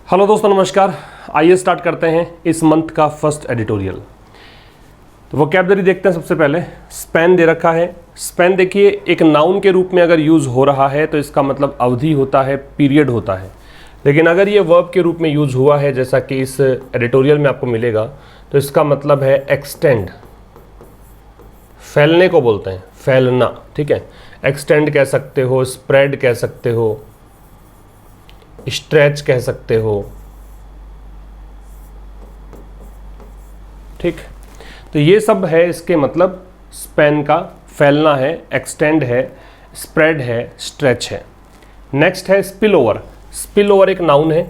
Hello दोस्तों, नमस्कार। आइए स्टार्ट करते हैं इस मंथ का फर्स्ट एडिटोरियल। तो वोकैबुलरी देखते हैं। सबसे पहले स्पैन दे रखा है। स्पैन देखिए, एक नाउन के रूप में अगर यूज़ हो रहा है तो इसका मतलब अवधि होता है, पीरियड होता है। लेकिन अगर ये वर्ब के रूप में यूज़ हुआ है, जैसा कि इस एडिटोरियल में आपको मिलेगा, तो इसका मतलब है एक्सटेंड। फैलने को बोलते हैं, फैलना। ठीक है, एक्सटेंड कह सकते हो, स्प्रेड कह सकते हो, स्ट्रेच कह सकते हो। ठीक, तो ये सब है इसके मतलब स्पैन का। फैलना है, एक्सटेंड है, स्प्रेड है, स्ट्रेच है। नेक्स्ट है स्पिल ओवर। स्पिल ओवर एक नाउन है।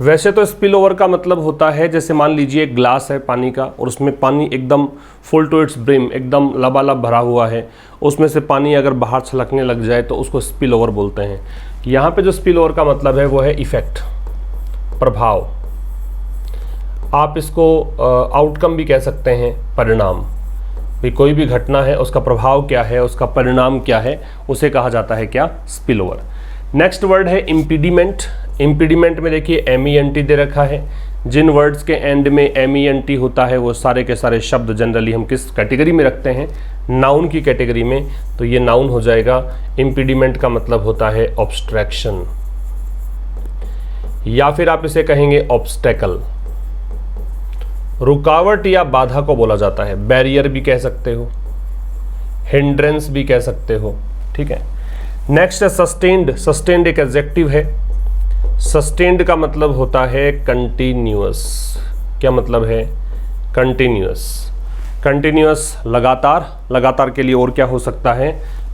वैसे तो स्पिल ओवर का मतलब होता है, जैसे मान लीजिए एक ग्लास है पानी का और उसमें पानी एकदम फुल टू इट्स ब्रिम, एकदम लबालब भरा हुआ है, उसमें से पानी अगर बाहर छलकने लग जाए तो उसको स्पिल ओवर बोलते हैं। यहाँ पे जो स्पिल ओवर का मतलब है वो है इफेक्ट, प्रभाव। आप इसको आउटकम भी कह सकते हैं, परिणाम भी। कोई भी घटना है, उसका प्रभाव क्या है, उसका परिणाम क्या है, उसे कहा जाता है क्या, स्पिल ओवर। नेक्स्ट वर्ड है इम्पीडिमेंट। इम्पीडिमेंट में देखिए MENT दे रखा है। जिन वर्ड्स के एंड में MENT होता है वो सारे के सारे शब्द जनरली हम किस कैटेगरी में रखते हैं, नाउन की कैटेगरी में। तो ये नाउन हो जाएगा। इम्पीडिमेंट का मतलब होता है ऑब्स्ट्रैक्शन, या फिर आप इसे कहेंगे ऑब्स्टेकल। रुकावट या बाधा को बोला जाता है, बैरियर भी कह सकते हो, हिंड्रेंस भी कह सकते हो। ठीक है, नेक्स्ट है सस्टेन्ड। सस्टेन्ड एक एडजेक्टिव है। सस्टेन्ड का मतलब होता है कंटिन्यूअस। क्या मतलब है, कंटिन्यूअस। कंटिन्यूअस लगातार। लगातार के लिए और क्या हो सकता है,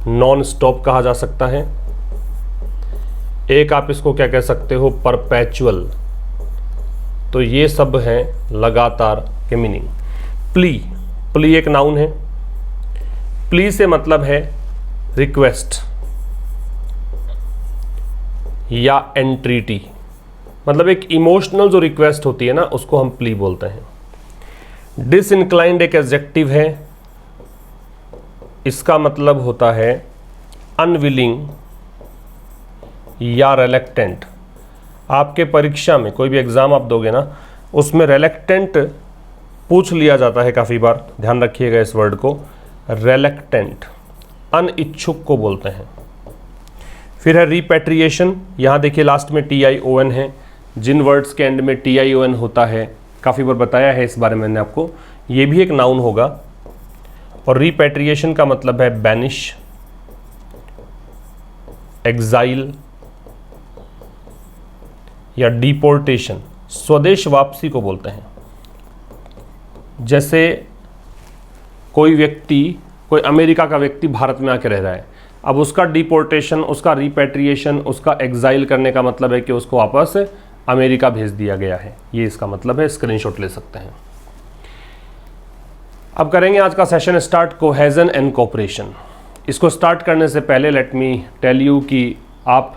नॉन स्टॉप कहा जा सकता है। एक आप इसको क्या कह सकते हो, परपेचुअल। तो ये सब हैं लगातार के मीनिंग। प्ली। प्ली एक नाउन है। प्ली से मतलब है रिक्वेस्ट या एंट्रीटी। मतलब एक इमोशनल जो रिक्वेस्ट होती है ना, उसको हम प्ली बोलते हैं। डिसइंक्लाइंड एक एडजेक्टिव है। इसका मतलब होता है अनविलिंग या रिलक्टेंट। आपके परीक्षा में कोई भी एग्ज़ाम आप दोगे ना, उसमें रिलक्टेंट पूछ लिया जाता है काफ़ी बार। ध्यान रखिएगा इस वर्ड को, रिलक्टेंट। अनिच्छुक को बोलते हैं। फिर है रिपैट्रिएशन। यहाँ देखिए लास्ट में TION है। जिन वर्ड्स के एंड में TION होता है, काफ़ी बार बताया है इस बारे में मैंने आपको, ये भी एक नाउन होगा। और रिपैट्रिएशन का मतलब है बैनिश, एग्जाइल या डिपोर्टेशन। स्वदेश वापसी को बोलते हैं। जैसे कोई व्यक्ति, कोई अमेरिका का व्यक्ति भारत में आके रह रहा है, अब उसका डिपोर्टेशन, उसका रिपैट्रिएशन, उसका एग्जाइल करने का मतलब है कि उसको वापस अमेरिका भेज दिया गया है। ये इसका मतलब है, स्क्रीनशॉट ले सकते हैं। अब करेंगे आज का session start, cohesion and cooperation. इसको स्टार्ट करने से पहले लेट मी टेल यू कि आप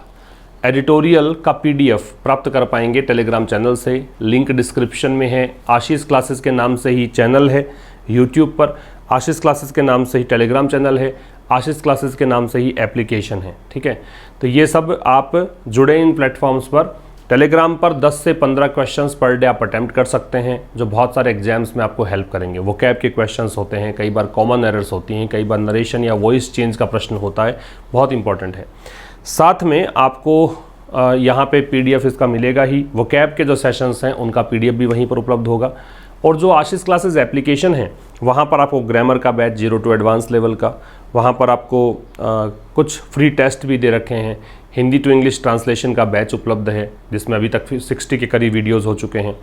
एडिटोरियल का PDF प्राप्त कर पाएंगे टेलीग्राम चैनल से। लिंक डिस्क्रिप्शन में है। आशीष क्लासेस के नाम से ही चैनल है यूट्यूब पर, आशीष क्लासेस के नाम से ही टेलीग्राम चैनल है, आशीष क्लासेस के नाम से ही एप्लीकेशन है। ठीक है, तो ये सब आप जुड़े इन प्लेटफॉर्म्स पर। टेलीग्राम पर 10 से 15 क्वेश्चंस पर डे आप अटेम्प्ट कर सकते हैं, जो बहुत सारे एग्जाम्स में आपको हेल्प करेंगे। वोकैब के क्वेश्चंस होते हैं, कई बार कॉमन एरर्स होती हैं, कई बार नरेशन या वॉइस चेंज का प्रश्न होता है, बहुत इंपॉर्टेंट है। साथ में आपको यहाँ पे PDF इसका मिलेगा ही। वोकैब के जो सेशंस हैं उनका PDF भी वहीं पर उपलब्ध होगा। और जो आशीष क्लासेस एप्लीकेशन है, वहाँ पर आपको ग्रामर का बैच 0 to एडवांस लेवल का, वहाँ पर आपको कुछ फ्री टेस्ट भी दे रखे हैं। हिंदी टू इंग्लिश ट्रांसलेशन का बैच उपलब्ध है, जिसमें अभी तक 60 के करीब वीडियोज़ हो चुके हैं।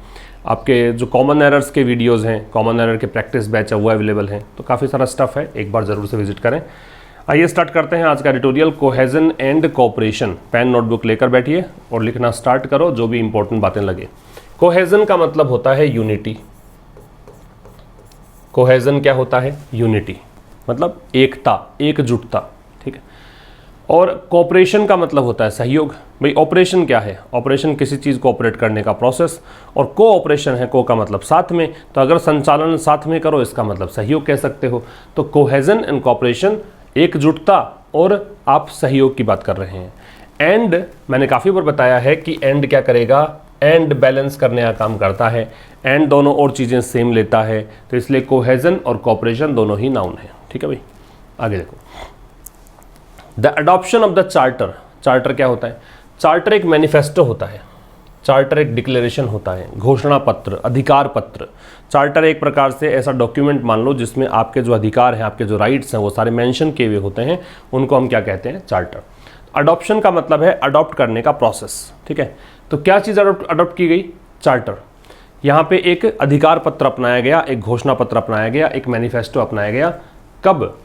आपके जो कॉमन एरर्स के वीडियोज़ हैं, कॉमन एरर के प्रैक्टिस बैच है, वो अवेलेबल हैं। तो काफ़ी सारा स्टफ़ है, एक बार ज़रूर से विजिट करें। आइए स्टार्ट करते हैं आज का editorial, cohesion and cooperation. Pen notebook लेकर बैठिए और लिखना स्टार्ट करो, जो भी इंपॉर्टेंट बातें लगे। कोहेजन का मतलब होता है यूनिटी। कोहेजन क्या होता है, यूनिटी, मतलब एकता, एकजुटता। ठीक है, और कोऑपरेशन का मतलब होता है सहयोग। भाई ऑपरेशन क्या है, ऑपरेशन किसी चीज़ को ऑपरेट करने का प्रोसेस, और कोऑपरेशन है, को का मतलब साथ में। तो अगर संचालन साथ में करो, इसका मतलब सहयोग कह सकते हो। तो कोहेजन एंड कोऑपरेशन, एकजुटता और आप सहयोग की बात कर रहे हैं। एंड मैंने काफ़ी बार बताया है कि एंड क्या करेगा, एंड बैलेंस करने का काम करता है, एंड दोनों और चीज़ें सेम लेता है, तो इसलिए कोहेजन और कोऑपरेशन दोनों ही नाउन है। ठीक है भाई, आगे देखो। The adoption of the charter, charter क्या होता है? चार्टर एक मैनिफेस्टो होता है, चार्टर एक डिक्लेरेशन होता है, घोषणा पत्र, अधिकार पत्र। चार्टर एक प्रकार से ऐसा डॉक्यूमेंट मान लो जिसमें आपके जो अधिकार हैं, आपके जो राइट्स हैं वो सारे मेंशन किए हुए होते हैं, उनको हम क्या कहते हैं? चार्टर। अडॉप्शन का मतलब है अडॉप्ट करने का प्रोसेस। ठीक है, तो क्या चीज़ अडॉप्ट की गई? चार्टर। यहाँ पे एक अधिकार पत्र अपनाया गया, एक घोषणा पत्र अपनाया गया, एक मैनिफेस्टो अपनाया गया। कब?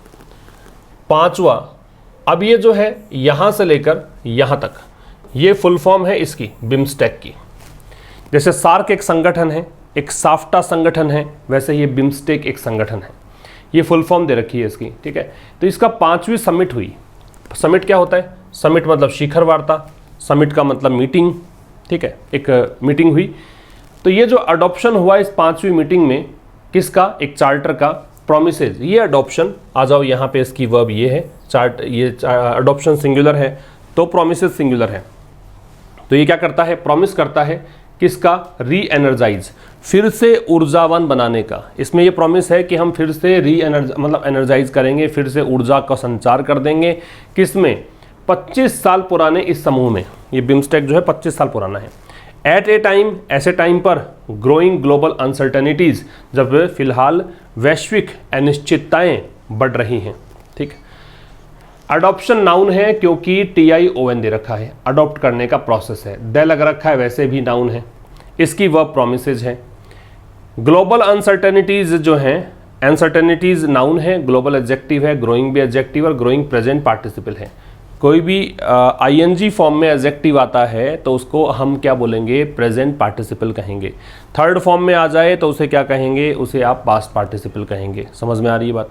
5वां। अब ये जो है यहाँ से लेकर यहाँ तक, ये फुल फॉर्म है इसकी, बिम्स्टेक की। जैसे सार्क एक संगठन है, एक साफ्टा संगठन है, वैसे ये बिम्स्टेक एक संगठन है। ये फुल फॉर्म दे रखी है इसकी। ठीक है, तो इसका 5वीं समिट हुई। समिट क्या होता है? समिट मतलब शिखर वार्ता, समिट का मतलब मीटिंग। ठीक है, एक मीटिंग हुई। तो ये जो अडॉप्शन हुआ इस 5वीं मीटिंग में, किसका? एक चार्टर का, प्रोमिसेज। ये अडॉप्शन, आ जाओ यहाँ पे, इसकी वर्ब ये है, चार्ट, ये अडॉप्शन सिंगुलर है तो प्रोमिसेज सिंगुलर है। तो ये क्या करता है? प्रॉमिस करता है किसका? री एनर्जाइज, फिर से ऊर्जावान बनाने का। इसमें ये प्रॉमिस है कि हम फिर से मतलब एनर्जाइज करेंगे, फिर से ऊर्जा का संचार कर देंगे। किसमें? 25 साल पुराने इस समूह में। ये बिम्स्टेक जो है 25 साल पुराना है। एट ए टाइम, ऐसे टाइम पर, ग्रोइंग ग्लोबल अनसर्टेनिटीज, जब फिलहाल वैश्विक अनिश्चितताएं बढ़ रही हैं। ठीक, अडॉप्शन नाउन है क्योंकि TION दे रखा है, अडॉप्ट करने का प्रोसेस है। द लग रखा है, वैसे भी नाउन है। इसकी वर्ब प्रोमिसेज है। ग्लोबल अनसर्टेनिटीज जो हैं, अनसर्टेनिटीज नाउन है, ग्लोबल एडजेक्टिव है, ग्रोइंग भी एडजेक्टिव और ग्रोइंग प्रेजेंट पार्टिसिपल है। कोई भी ING फॉर्म में एडजेक्टिव आता है तो उसको हम क्या बोलेंगे? प्रेजेंट पार्टिसिपल कहेंगे। थर्ड फॉर्म में आ जाए तो उसे क्या कहेंगे? उसे आप पास्ट पार्टिसिपल कहेंगे। समझ में आ रही है बात?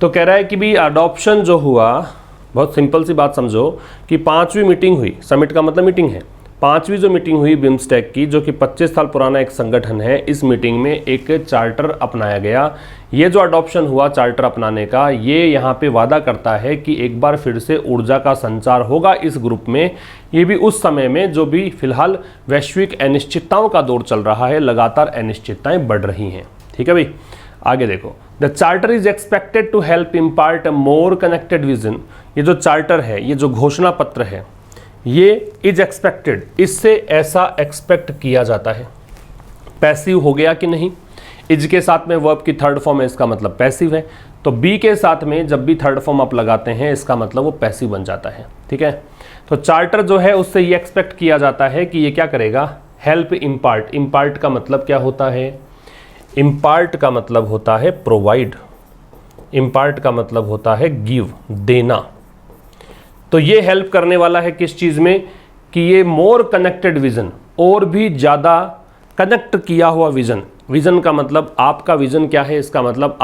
तो कह रहा है कि भी अडॉप्शन जो हुआ, बहुत सिंपल सी बात समझो कि 5वीं मीटिंग हुई, समिट का मतलब मीटिंग है। 5वीं जो मीटिंग हुई बिम्स्टेक की, जो कि 25 साल पुराना एक संगठन है, इस मीटिंग में एक चार्टर अपनाया गया। ये जो अडॉप्शन हुआ चार्टर अपनाने का, ये यहाँ पे वादा करता है कि एक बार फिर से ऊर्जा का संचार होगा इस ग्रुप में। ये भी उस समय में जो भी फिलहाल वैश्विक अनिश्चितताओं का दौर चल रहा है, लगातार अनिश्चितताएं बढ़ रही हैं। ठीक है भाई, आगे देखो। The charter is expected to help impart a more connected vision. ये जो चार्टर है, ये जो घोषणा पत्र है, ये इज एक्सपेक्टेड, इससे ऐसा एक्सपेक्ट किया जाता है। पैसिव हो गया कि नहीं? इज के साथ में वर्ब की थर्ड फॉर्म है, इसका मतलब पैसिव है। तो बी के साथ में जब भी थर्ड फॉर्म आप लगाते हैं, इसका मतलब वो पैसिव बन जाता है। ठीक है, तो चार्टर जो है उससे ये एक्सपेक्ट किया जाता है कि ये क्या करेगा? Help impart. इम्पार्ट का मतलब क्या होता है? इम्पार्ट का मतलब होता है प्रोवाइड। इम्पार्ट का मतलब होता है गिव, देना। तो ये हेल्प करने वाला है किस चीज़ में? कि ये मोर कनेक्टेड विजन, और भी ज़्यादा कनेक्ट किया हुआ विजन। विजन का मतलब आपका विजन क्या है? इसका मतलब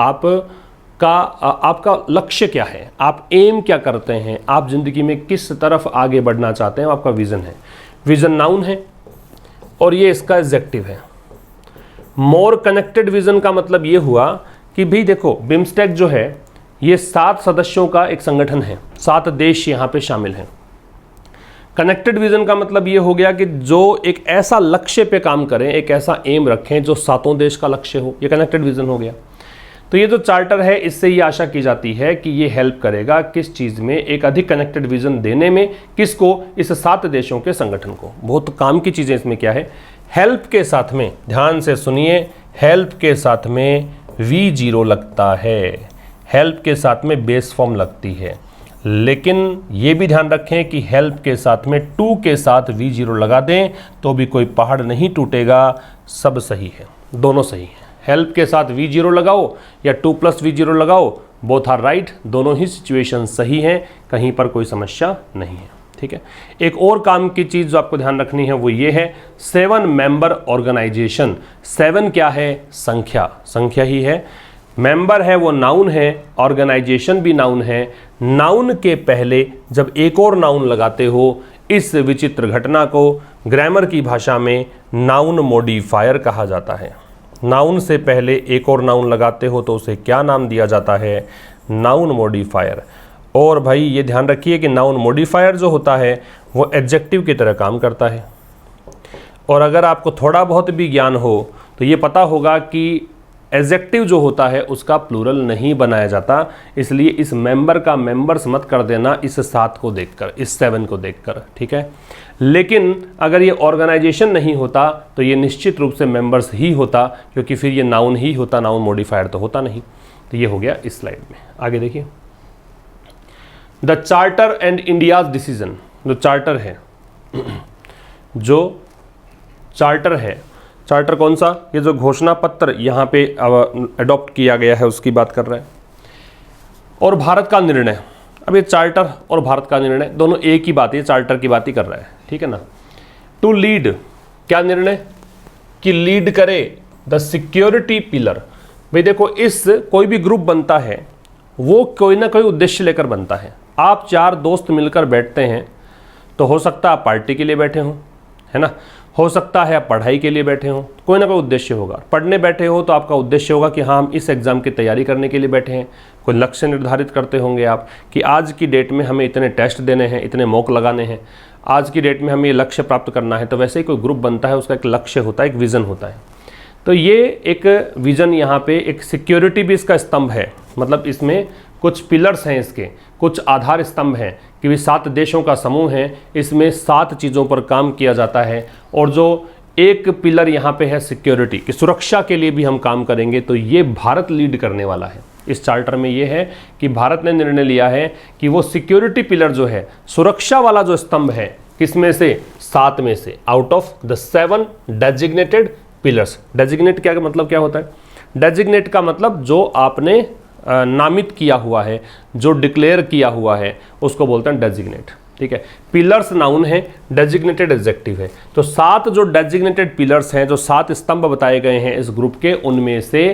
आपका लक्ष्य क्या है, आप एम क्या करते हैं, आप जिंदगी में किस तरफ आगे बढ़ना चाहते हैं, आपका विजन है। विजन नाउन है और ये इसका एडजेक्टिव है। मोर कनेक्टेड विजन का मतलब ये हुआ कि भाई देखो, बिम्स्टेक जो है ये 7 सदस्यों का एक संगठन है, 7 देश यहाँ पे शामिल हैं। कनेक्टेड विजन का मतलब ये हो गया कि जो एक ऐसा लक्ष्य पे काम करें, एक ऐसा एम रखें जो 7 देश का लक्ष्य हो, ये कनेक्टेड विजन हो गया। तो ये जो चार्टर है, इससे ये आशा की जाती है कि ये हेल्प करेगा किस चीज़ में? एक अधिक कनेक्टेड विजन देने में। किसको? इस 7 देशों के संगठन को। बहुत काम की चीज़ें इसमें क्या है? हेल्प के साथ में, ध्यान से सुनिए, हेल्प के साथ में V0 लगता है, हेल्प के साथ में बेस फॉर्म लगती है। लेकिन ये भी ध्यान रखें कि हेल्प के साथ में टू के साथ V0 लगा दें तो भी कोई पहाड़ नहीं टूटेगा, सब सही है, दोनों सही है। हेल्प के साथ V0 लगाओ या 2+V0 लगाओ, बोथ आर राइट, दोनों ही सिचुएशन सही हैं, कहीं पर कोई समस्या नहीं है। ठीक है, एक और काम की चीज़ जो आपको ध्यान रखनी है वो ये है 7 मेंबर ऑर्गेनाइजेशन। 7 क्या है? संख्या, संख्या ही है। मेंबर है वो नाउन है, ऑर्गेनाइजेशन भी नाउन है। नाउन के पहले जब एक और नाउन लगाते हो, इस विचित्र घटना को ग्रामर की भाषा में नाउन मॉडिफायर कहा जाता है। नाउन से पहले एक और नाउन लगाते हो तो उसे क्या नाम दिया जाता है? Noun modifier. और भाई ये ध्यान रखिए कि नाउन मॉडिफायर जो होता है वो एडजेक्टिव की तरह काम करता है। और अगर आपको थोड़ा बहुत भी ज्ञान हो तो ये पता होगा कि एडजेक्टिव जो होता है उसका प्लूरल नहीं बनाया जाता, इसलिए इस मेंबर का मेंबर्स मत कर देना इस 7 को देखकर, इस 7 को देखकर, ठीक है। लेकिन अगर ये ऑर्गेनाइजेशन नहीं होता तो ये निश्चित रूप से मेंबर्स ही होता, क्योंकि फिर ये नाउन ही होता, नाउन मॉडिफायर तो होता नहीं। तो ये हो गया इस स्लाइड में। आगे देखिए, the charter and India's decision. जो चार्टर है, जो चार्टर है, चार्टर कौन सा, ये जो घोषणा पत्र यहाँ पे अडॉप्ट किया गया है उसकी बात कर रहे हैं। और भारत का निर्णय, अब ये चार्टर और भारत का निर्णय दोनों एक ही बात है, चार्टर की बात ही कर रहा है, ठीक है ना। टू लीड, क्या निर्णय कि लीड करे द सिक्योरिटी पिलर। भाई देखो, इस कोई भी ग्रुप बनता है वो कोई ना कोई उद्देश्य लेकर बनता है। आप 4 दोस्त मिलकर बैठते हैं तो हो सकता है आप पार्टी के लिए बैठे हों, है ना, हो सकता है आप पढ़ाई के लिए बैठे हों, कोई ना कोई उद्देश्य होगा। पढ़ने बैठे हो तो आपका उद्देश्य होगा कि हाँ हम इस एग्ज़ाम की तैयारी करने के लिए बैठे हैं, कोई लक्ष्य निर्धारित करते होंगे आप कि आज की डेट में हमें इतने टेस्ट देने हैं, इतने मॉक लगाने हैं, आज की डेट में हमें ये लक्ष्य प्राप्त करना है। तो वैसे ही कोई ग्रुप बनता है, उसका एक लक्ष्य होता है, एक विज़न होता है। तो ये एक विज़न यहाँ पे, एक सिक्योरिटी भी इसका स्तंभ है, मतलब इसमें कुछ पिलर्स हैं, इसके कुछ आधार स्तंभ हैं कि भी 7 देशों का समूह है, इसमें 7 चीज़ों पर काम किया जाता है। और जो एक पिलर यहाँ पे है सिक्योरिटी, कि सुरक्षा के लिए भी हम काम करेंगे, तो ये भारत लीड करने वाला है। इस चार्टर में ये है कि भारत ने निर्णय लिया है कि वो सिक्योरिटी पिलर जो है, सुरक्षा वाला जो स्तंभ है, किसमें से, 7 में से, out of the 7 designated pillars. Designate क्या मतलब क्या होता है, डेजिग्नेट का मतलब जो आपने नामित किया हुआ है, जो डिक्लेयर किया हुआ है, उसको बोलते हैं डेजिग्नेट, ठीक है। पिलर्स नाउन है, डेजिग्नेटेड एडजेक्टिव है। तो 7 जो डेजिग्नेटेड पिलर्स हैं, जो 7 स्तंभ बताए गए हैं इस ग्रुप के, उनमें से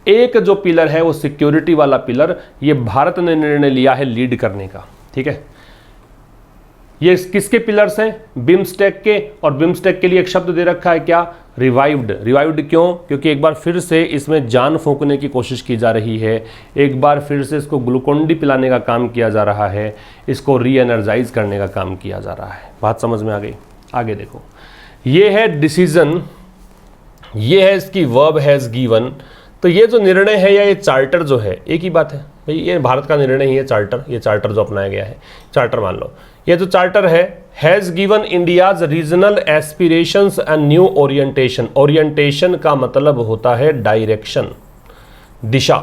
एक जो पिलर है वो सिक्योरिटी वाला पिलर, ये भारत ने निर्णय लिया है लीड करने का, ठीक है। ये किसके पिलर्स हैं, बिम्स्टेक के, और बिम्स्टेक के लिए एक शब्द दे रखा है क्या, रिवाइव्ड। रिवाइव्ड क्यों, क्योंकि एक बार फिर से इसमें जान फूंकने की कोशिश की जा रही है, एक बार फिर से इसको ग्लूकोन डी पिलाने का काम किया जा रहा है, इसको री एनर्जाइज करने का काम किया जा रहा है। बात समझ में आ गई। आगे देखो, ये है डिसीजन, ये है इसकी वर्ब हैज़ गिवन। तो ये जो निर्णय है या ये चार्टर जो है, एक ही बात है भाई, ये भारत का निर्णय ही है चार्टर, ये चार्टर जो अपनाया गया है, चार्टर मान लो। ये जो चार्टर है, has given India's regional aspirations and new orientation. Orientation का मतलब होता है डायरेक्शन, दिशा,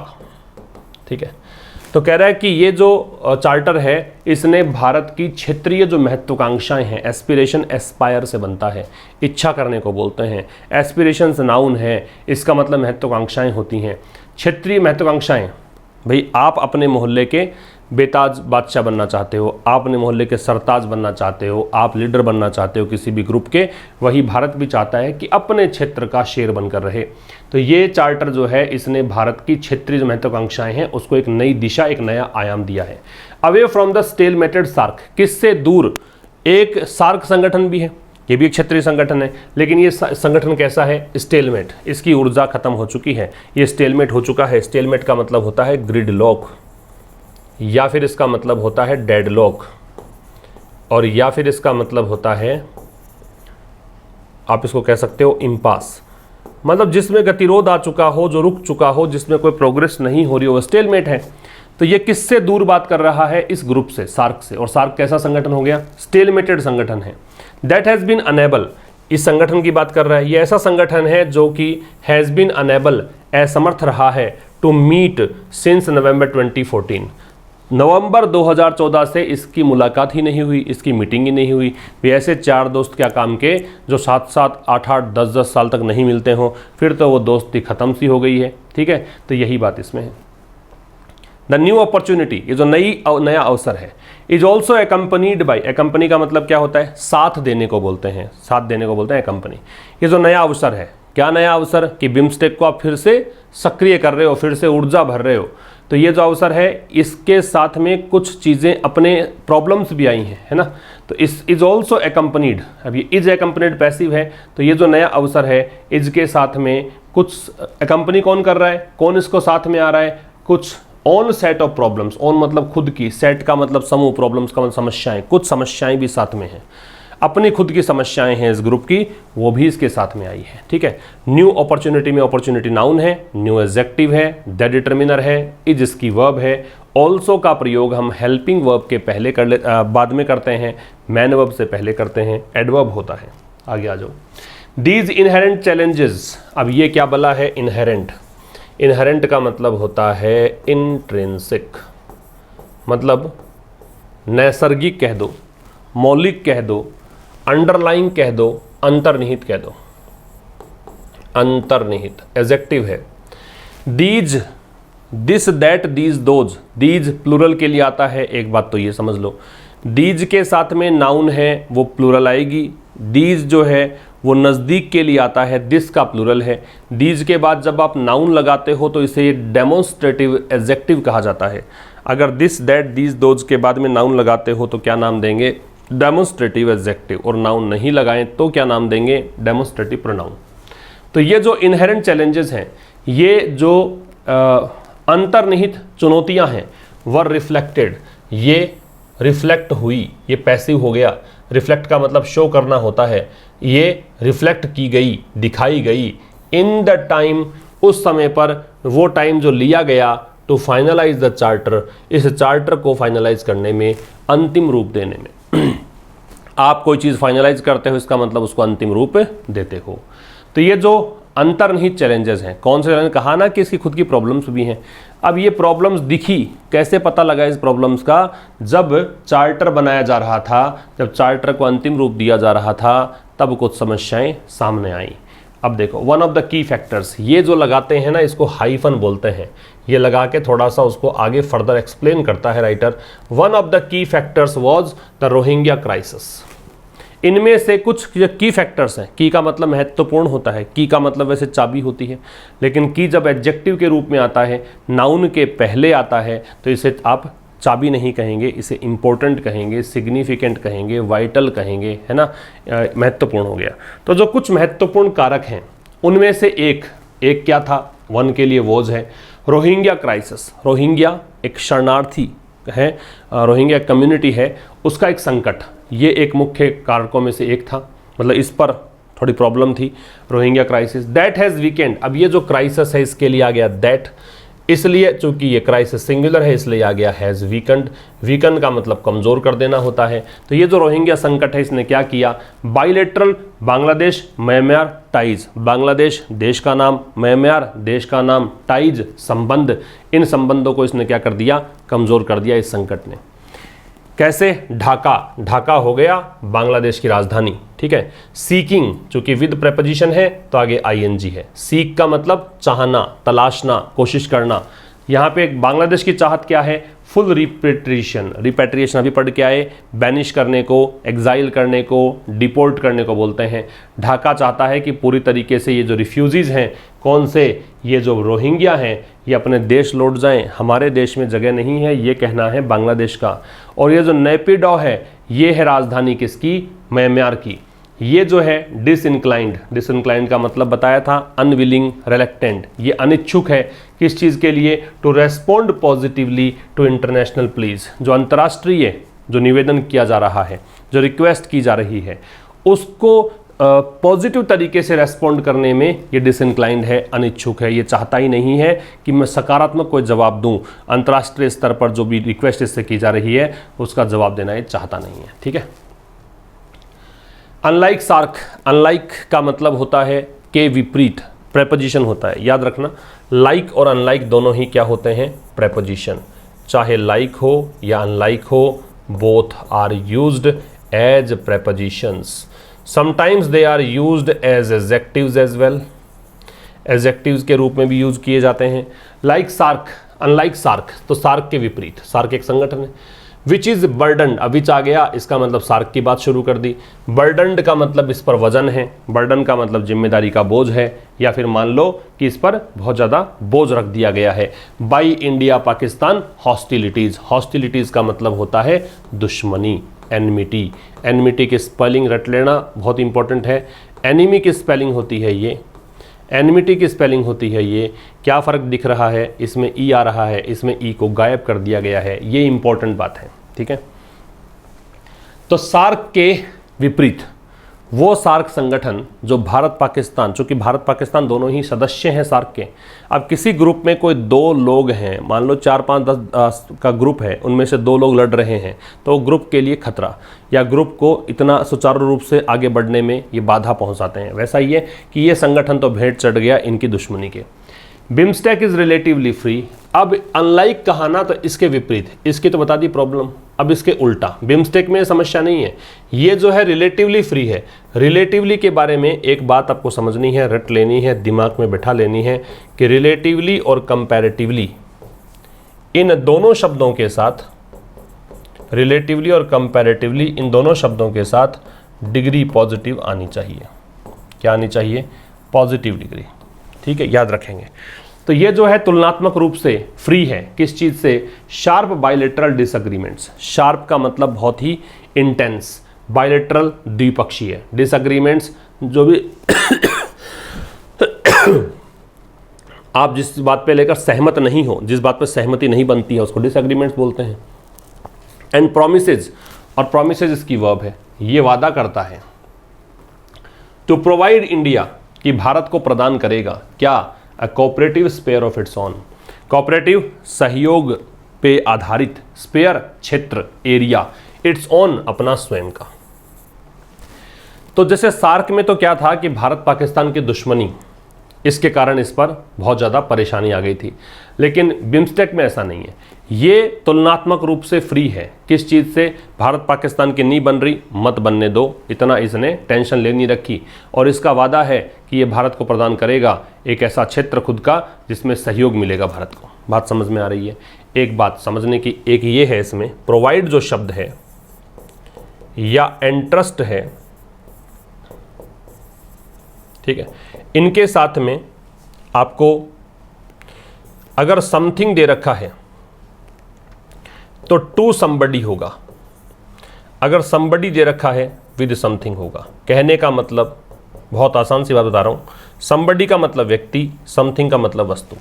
ठीक है। तो कह रहा है कि ये जो चार्टर है, इसने भारत की क्षेत्रीय जो महत्वाकांक्षाएं हैं, एस्पिरेशन एस्पायर से बनता है, इच्छा करने को बोलते हैं। एस्पिरेशंस नाउन है, इसका मतलब महत्वाकांक्षाएं होती हैं। क्षेत्रीय महत्वाकांक्षाएं, भाई आप अपने मोहल्ले के बेताज बादशाह बनना चाहते हो, आप अपने मोहल्ले के सरताज बनना चाहते हो, आप लीडर बनना चाहते हो किसी भी ग्रुप के, वही भारत भी चाहता है कि अपने क्षेत्र का शेर बनकर रहे। तो ये चार्टर जो है, इसने भारत की क्षेत्रीय जो महत्वाकांक्षाएं हैं उसको एक नई दिशा, एक नया आयाम दिया है। अवे फ्रॉम द स्टेलमेटेड सार्क, किससे दूर, एक सार्क संगठन भी है, ये भी एक क्षेत्रीय संगठन है, लेकिन ये संगठन कैसा है, स्टेलमेट, इसकी ऊर्जा खत्म हो चुकी है, ये स्टेलमेट हो चुका है। स्टेलमेट का मतलब होता है ग्रिड लॉक, या फिर इसका मतलब होता है डेडलॉक, और या फिर इसका मतलब होता है, आप इसको कह सकते हो इम्पास, मतलब जिसमें गतिरोध आ चुका हो, जो रुक चुका हो, जिसमें कोई प्रोग्रेस नहीं हो रही हो, स्टेलमेट है। तो ये किससे दूर बात कर रहा है, इस ग्रुप से, सार्क से। और सार्क कैसा संगठन हो गया, स्टेलमेटेड संगठन है। दैट हैज़ बीन अनेबल, इस संगठन की बात कर रहा है, ये ऐसा संगठन है जो कि हैज़ बीन अनेबल, असमर्थ रहा है, टू मीट सिंस नवंबर 2014, नवंबर 2014 से इसकी मुलाकात ही नहीं हुई, इसकी मीटिंग ही नहीं हुई। वे ऐसे 4 दोस्त क्या काम के जो 7-7, 8-8, 10-10 साल तक नहीं मिलते हों, फिर तो वो दोस्ती ख़त्म सी हो गई है, ठीक है। तो यही बात इसमें है। द न्यू अपॉर्चुनिटी, ये जो नया अवसर है, इज ऑल्सो एकम्पनीड बाई, एकम्पनी का मतलब क्या होता है, साथ देने को बोलते हैं, साथ देने को बोलते हैं एकम्पनी। ये जो नया अवसर है, क्या नया अवसर, कि बिम्स्टेक को आप फिर से सक्रिय कर रहे हो, फिर से ऊर्जा भर रहे हो। तो ये जो अवसर है, इसके साथ में कुछ चीज़ें, अपने प्रॉब्लम्स भी आई हैं, है ना। तो इस इज ऑल्सो एकम्पनीड, अब ये इज एकम्पनीड पैसिव है, तो ये जो नया अवसर है, इज के साथ में कुछ एकम्पनी कौन कर रहा है, कौन इसको साथ में आ रहा है, कुछ on set of problems, on मतलब खुद की, सेट का मतलब समूह, प्रॉब्लम्स का मतलब समस्याएं, कुछ समस्याएं भी साथ में हैं। अपनी खुद की समस्याएं हैं इस ग्रुप की, वो भी इसके साथ में आई है। ठीक है, न्यू अपॉर्चुनिटी में अपॉर्चुनिटी नाउन है, न्यू एडजेक्टिव है, द डिटर्मिनर है, इज इसकी वर्ब है, ऑल्सो का प्रयोग हम हेल्पिंग वर्ब के पहले बाद में करते हैं, मैन वर्ब से पहले करते हैं, एडवर्ब होता है। आगे आ जाओ। दीज इनहेरेंट चैलेंजेस, अब ये क्या बोला है? इनहेरेंट। इनहेरेंट का मतलब होता है इंट्रिंसिक, मतलब नैसर्गिक कह दो, मौलिक कह दो, अंडरलाइन कह दो, अंतर्निहित कह दो। अंतर्निहित एडजेक्टिव है। These, this, that, these, those, these plural के लिए आता है, एक बात तो ये समझ लो, दीज के साथ में नाउन है वो प्लूरल आएगी, दीज जो है वो नज़दीक के लिए आता है, दिस का प्लूरल है। दीज के बाद जब आप नाउन लगाते हो तो इसे डेमोन्स्ट्रेटिव एडजेक्टिव कहा जाता है। अगर दिस, दैट, दीज, दोज के बाद में नाउन लगाते हो तो क्या नाम देंगे? Demonstrative adjective. और नाउन नहीं लगाएं तो क्या नाम देंगे? Demonstrative pronoun. तो ये जो इनहेरेंट चैलेंजेस हैं, ये जो अंतर्निहित चुनौतियां हैं, वर रिफ्लेक्टेड, ये रिफ्लेक्ट हुई, ये पैसिव हो गया। रिफ्लेक्ट का मतलब शो करना होता है, ये रिफ्लेक्ट की गई, दिखाई गई, इन द टाइम, उस समय पर, वो टाइम जो लिया गया, टू फाइनलाइज द चार्टर, इस चार्टर को फाइनलाइज करने में, अंतिम रूप देने में। आप कोई चीज़ फाइनलाइज करते हो, इसका मतलब उसको अंतिम रूप देते हो। तो ये जो अंतर्निहित चैलेंजेस हैं, कौन से चैलेंज? कहा ना कि इसकी खुद की प्रॉब्लम्स भी हैं। अब ये प्रॉब्लम्स दिखी, कैसे पता लगा इस प्रॉब्लम्स का? जब चार्टर बनाया जा रहा था, जब चार्टर को अंतिम रूप दिया जा रहा था, तब कुछ समस्याएं सामने आई। अब देखो, one of the key factors, ये जो लगाते हैं ना, इसको हाइफन बोलते हैं, ये लगा के थोड़ा सा उसको आगे फर्दर एक्सप्लेन करता है writer. One of the key factors was the Rohingya crisis. इनमें से कुछ जो की फैक्टर्स हैं, की का मतलब महत्वपूर्ण होता है, की का मतलब वैसे चाबी होती है, लेकिन की जब एडजेक्टिव के रूप में आता है, नाउन के पहले आता है, तो इसे आप चाबी नहीं कहेंगे, इसे इम्पोर्टेंट कहेंगे, सिग्निफिकेंट कहेंगे, वाइटल कहेंगे, है ना, महत्वपूर्ण हो गया। तो जो कुछ महत्वपूर्ण कारक हैं उनमें से एक क्या था? वन के लिए वोज है रोहिंग्या क्राइसिस। रोहिंग्या एक शरणार्थी है, रोहिंग्या कम्युनिटी है, उसका एक संकट, ये एक मुख्य कारकों में से एक था, मतलब इस पर थोड़ी प्रॉब्लम थी, Rohingya crisis. That has weekend, अब ये जो क्राइसिस है इसके लिए आ गया दैट, इसलिए चूंकि ये क्राइसिस सिंगुलर है इसलिए आ गया हैज़ वीकेंड। वीकेंड का मतलब कमज़ोर कर देना होता है। तो ये जो रोहिंग्या संकट है इसने क्या किया? Bilateral Bangladesh Myanmar ties, Bangladesh देश का नाम, म्यांमार देश का नाम, टाइज संबंध, इन संबंधों को इसने क्या कर दिया? कमज़ोर कर दिया इस संकट ने। कैसे? ढाका, ढाका हो गया बांग्लादेश की राजधानी। ठीक है। सीकिंग, चूंकि विद प्रेपोजिशन है तो आगे आईएनजी है। सीक का मतलब चाहना, तलाशना, कोशिश करना। यहाँ पे बांग्लादेश की चाहत क्या है? फुल रिपेट्रिएशन, रिपेट्रिएशन अभी पढ़ के आए, बैनिश करने को, एग्जाइल करने को, डिपोर्ट करने को बोलते हैं। ढाका चाहता है कि पूरी तरीके से ये जो रिफ्यूजीज हैं, कौन से? ये जो रोहिंग्या हैं, ये अपने देश लौट जाएं, हमारे देश में जगह नहीं है, ये कहना है बांग्लादेश का। और ये जो नेपिडो है, ये है राजधानी किसकी? म्यांमार की। ये जो है डिसइंक्लाइंड, डिसइंक्लाइंड का मतलब बताया था अनविलिंग, रिलेक्टेंट, ये अनिच्छुक है किस चीज़ के लिए? To respond positively to international pleas, जो अंतर्राष्ट्रीय जो निवेदन किया जा रहा है, जो रिक्वेस्ट की जा रही है, उसको पॉजिटिव तरीके से रेस्पॉन्ड करने में ये डिसइंक्लाइंड है, अनिच्छुक है। ये चाहता ही नहीं है कि मैं सकारात्मक कोई जवाब दूं, अंतर्राष्ट्रीय स्तर पर जो भी रिक्वेस्ट इससे की जा रही है उसका जवाब देना ये चाहता नहीं है। ठीक है। अनलाइक सार्क, अनलाइक का मतलब होता है के विपरीत, प्रेपोजिशन होता है, याद रखना। लाइक और अनलाइक दोनों ही क्या होते हैं? प्रेपोजिशन। चाहे लाइक हो या अनलाइक हो, both are used as prepositions. Sometimes they are used as adjectives as well, adjectives के रूप में भी यूज किए जाते हैं। लाइक सार्क, अनलाइक सार्क, तो सार्क के विपरीत, सार्क एक संगठन है। विच इज़ बर्डन, अविच आ गया, इसका मतलब सार्क की बात शुरू कर दी। बर्डनड का मतलब इस पर वजन है, बर्डन का मतलब जिम्मेदारी का बोझ है, या फिर मान लो कि इस पर बहुत ज़्यादा बोझ रख दिया गया है। By India Pakistan hostilities, hostilities का मतलब होता है दुश्मनी, एनमिटी। एनमिटी की स्पेलिंग रट लेना बहुत इंपॉर्टेंट है। एनिमी की स्पेलिंग होती है ये, एनमिटी की स्पेलिंग होती है ये। क्या फ़र्क दिख रहा है? इसमें ई आ रहा है, इसमें ई को गायब कर दिया गया है, ये इंपॉर्टेंट बात है। ठीक है। तो सार्क के विपरीत वो सार्क संगठन जो भारत पाकिस्तान, चूंकि भारत पाकिस्तान दोनों ही सदस्य हैं सार्क के, अब किसी ग्रुप में कोई 2 लोग हैं, मान लो 4, 5, 10 का ग्रुप है, उनमें से 2 लोग लड़ रहे हैं, तो ग्रुप के लिए खतरा या ग्रुप को इतना सुचारू रूप से आगे बढ़ने में ये बाधा पहुंचाते हैं। वैसा ही है कि ये संगठन तो भेंट चढ़ गया इनकी दुश्मनी के। BIMSTEC is relatively free. अब अनलाइक कहा ना, तो इसके विपरीत, इसकी तो बता दी प्रॉब्लम, अब इसके उल्टा बिम्स्टेक में समस्या नहीं है, ये जो है रिलेटिवली फ्री है। रिलेटिवली के बारे में एक बात आपको समझनी है, रट लेनी है, दिमाग में बैठा लेनी है कि रिलेटिवली और कंपैरेटिवली, इन दोनों शब्दों के साथ, रिलेटिवली और कंपैरेटिवली इन दोनों शब्दों के साथ डिग्री पॉजिटिव आनी चाहिए। क्या आनी चाहिए? Positive degree. ठीक है, याद रखेंगे। तो ये जो है तुलनात्मक रूप से फ्री है, किस चीज़ से? Sharp bilateral disagreements. शार्प का मतलब बहुत ही इंटेंस, बायलेटरल द्विपक्षीय, डिसएग्रीमेंट्स जो भी आप जिस बात पे लेकर सहमत नहीं हो, जिस बात पे सहमति नहीं बनती है, उसको डिसएग्रीमेंट्स बोलते हैं। एंड प्रोमिसेज, और प्रोमिसेज इसकी वर्ब है, ये वादा करता है टू प्रोवाइड इंडिया, कि भारत को प्रदान करेगा क्या? A cooperative sphere of its on. Cooperative सहयोग पे आधारित, स्पेयर क्षेत्र, एरिया, इट्स ऑन अपना स्वयं का। तो जैसे सार्क में तो क्या था कि भारत पाकिस्तान की दुश्मनी, इसके कारण इस पर बहुत ज़्यादा परेशानी आ गई थी, लेकिन बिम्स्टेक में ऐसा नहीं है। ये तुलनात्मक रूप से फ्री है, किस चीज़ से? भारत पाकिस्तान की नहीं बन रही, मत बनने दो, इतना इसने टेंशन ले नहीं रखी, और इसका वादा है कि ये भारत को प्रदान करेगा एक ऐसा क्षेत्र खुद का जिसमें सहयोग मिलेगा भारत को। बात समझ में आ रही है? एक बात समझने की एक ये है, इसमें प्रोवाइड जो शब्द है या एंट्रस्ट है, ठीक है, इनके साथ में आपको अगर समथिंग दे रखा है तो टू समबडी होगा, अगर समबडी दे रखा है विद समथिंग होगा। कहने का मतलब, बहुत आसान सी बात बता रहा हूँ, समबडी का मतलब व्यक्ति, समथिंग का मतलब वस्तु।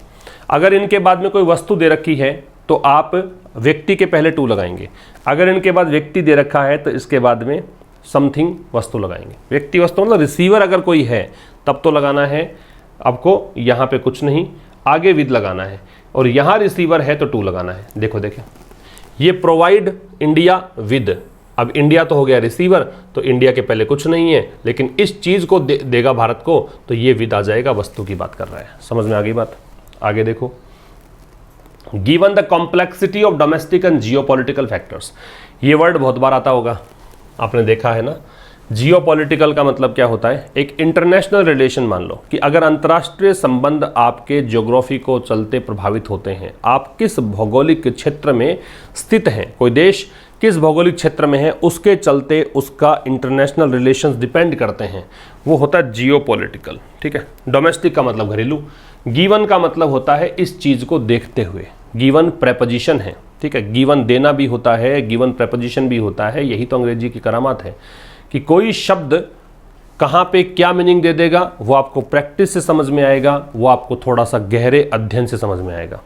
अगर इनके बाद में कोई वस्तु दे रखी है तो आप व्यक्ति के पहले टू लगाएंगे, अगर इनके बाद व्यक्ति दे रखा है तो इसके बाद में समथिंग वस्तु लगाएंगे। व्यक्ति वस्तु मतलब रिसीवर अगर कोई है तब तो लगाना है आपको, यहाँ पे कुछ नहीं, आगे विद लगाना है, और यहाँ रिसीवर है तो टू लगाना है। देखो देखें, ये प्रोवाइड इंडिया विद, अब इंडिया तो हो गया रिसीवर, तो इंडिया के पहले कुछ नहीं है, लेकिन इस चीज़ को देगा भारत को, तो ये विद आ जाएगा, वस्तु की बात कर रहा है। समझ में आ गई बात? आगे देखो, given the complexity of domestic and geopolitical factors. ये वर्ड बहुत बार आता होगा, आपने देखा है ना। जियोपॉलिटिकल का मतलब क्या होता है? एक इंटरनेशनल रिलेशन, मान लो कि अगर अंतर्राष्ट्रीय संबंध आपके ज्योग्राफी को चलते प्रभावित होते हैं, आप किस भौगोलिक क्षेत्र में स्थित हैं, कोई देश किस भौगोलिक क्षेत्र में है, उसके चलते उसका इंटरनेशनल रिलेशंस डिपेंड करते हैं, वो होता है जियोपॉलिटिकल। ठीक है, डोमेस्टिक का मतलब घरेलू, गिवन का मतलब होता है इस चीज़ को देखते हुए, गिवन प्रेपोजिशन है। ठीक है, गिवन देना भी होता है, गिवन प्रेपोजिशन भी होता है, यही तो अंग्रेजी की करामात है कि कोई शब्द कहाँ पे क्या मीनिंग दे देगा वो आपको प्रैक्टिस से समझ में आएगा, वो आपको थोड़ा सा गहरे अध्ययन से समझ में आएगा।